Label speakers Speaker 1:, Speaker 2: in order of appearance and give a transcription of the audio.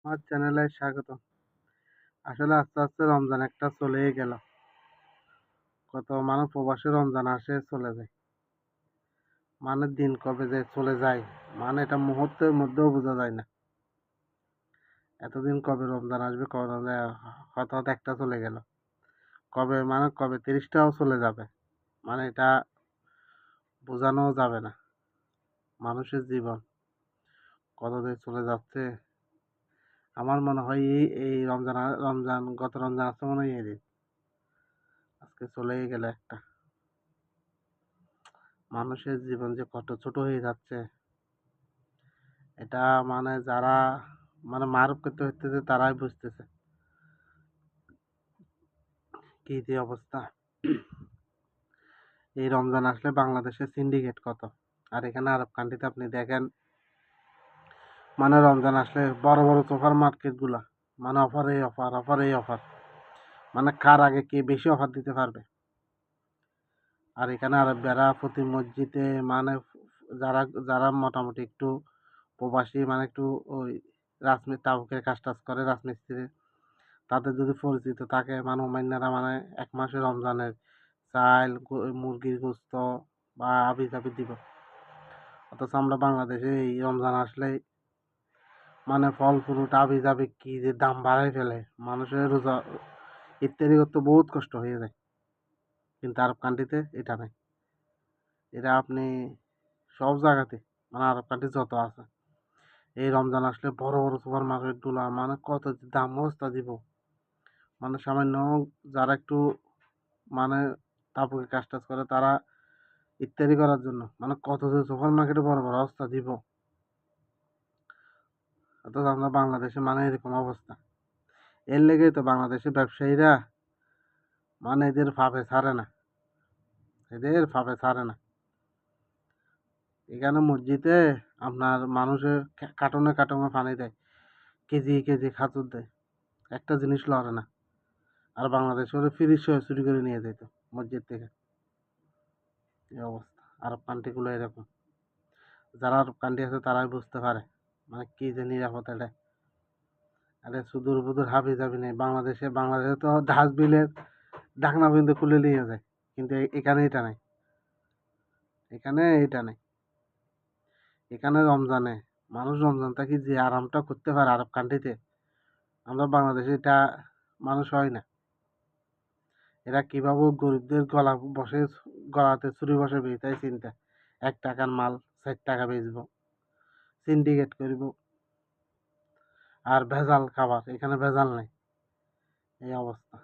Speaker 1: আমার চ্যানেলে স্বাগত। আসলে আস্তে আস্তে রমজান একটা চলেই গেল। কত মানুষ প্রবাসী রমজান আসে চলে যায়। মানে দিন কবে যে চলে যায়, মানে এটা মুহূর্তের মধ্যেও বোঝা যায় না। এতদিন কবে রমজান আসবে, কবে রমজান হঠাৎ একটা চলে গেল। কবে 30টাও চলে যাবে। মানে এটা বোঝানো যাবে না। মানুষের জীবন কত যে চলে যাচ্ছে। আমার মনে হয় এই গত রমজান আসতে মনে হয় এদিন আজকে চলেই গেল একটা। মানুষের জীবন যে কত ছোট হয়ে যাচ্ছে, এটা মানে যারা মারুফ করতে হইতেছে তারাই বুঝতেছে কি যে অবস্থা। এই রমজান আসলে বাংলাদেশের সিন্ডিকেট কত, আর এখানে আরব কান্ট্রিতে আপনি দেখেন, মানে রমজান আসলে বড় বড় সুপার মার্কেট গুলা মানে অফার, মানে কার আগে কে বেশি অফার দিতে পারবে। আর এখানে আরবরা প্রতি মসজিদে মানে যারা যারা মোটামুটি একটু প্রবাসী, মানে একটু ওই রাজমিস্ত্রি তাবুকের কাজ টাজ করে, রাজমিস্ত্রি, তাদের যদি পরিচিত থাকে, মানে অন্যান্যরা মানে এক মাসে রমজানের চাল, মুরগির গোস্ত বা আবি জাবি দিব। অথচ আমরা বাংলাদেশে এই রমজান আসলে মানে ফল ফ্রুট আবি জাবি কি যে দাম বাড়াই ফেলে, মানুষের রোজা ইত্যাদি করতে বহুত কষ্ট হয়ে যায়। কিন্তু আরব কান্ট্রিতে এটা নেই। এটা আপনি সব জায়গাতে, মানে আরব কান্ট্রি যত আছে, এই রমজান আসলে বড় বড় সুপার মার্কেট গুলা মানে কত যে দাম মস্তা দিব। মানে সামান্য যারা একটু মানে তারপরে কাজ টাজ করে তারা ইত্যাদি করার জন্য মানে কত যে সুপার মার্কেটে বড় বড় অবস্থা দিব। অথচ আমরা বাংলাদেশে মানে এরকম অবস্থা। এর লেগেই তো বাংলাদেশের ব্যবসায়ীরা মানে এদের ফাঁপে ছাড়ে না। এখানে মসজিদে আপনার মানুষের কার্টুনে কার্টুনে পানি দেয়, কেজি কেজি খাজুর দেয়, একটা জিনিস লড়ে না। আর বাংলাদেশে ওরা ফ্রিজ সহ চুরি করে নিয়ে যেত মসজিদ থেকে। এই অবস্থা আরব কান্ট্রিগুলো এরকম। যারা আরব কান্ট্রি আছে তারাই বুঝতে পারে মানে কি যে নিরাপদ এটা। আরে সুদূর বুদূর হাবি যাবি নেই, বাংলাদেশে তো ডাস্টবিনের ঢাকনা পর্যন্ত খুলে নিয়ে যায়। কিন্তু এখানে এটা নাই। এখানে রমজানে মানুষ রমজান থাকি যে আরামটা করতে পারে আরব কান্ট্রিতে, আমরা বাংলাদেশে এটা মানুষ হয় না। এরা কিভাবে গরিবদের গলাতে ছুরি বসে বেচাই চিন্তা। 1 টাকার মাল 4 টাকা বেচবো, সিন্ডিকেট করব। আর ভেজাল খাবার, এখানে ভেজাল নাই। এই অবস্থা।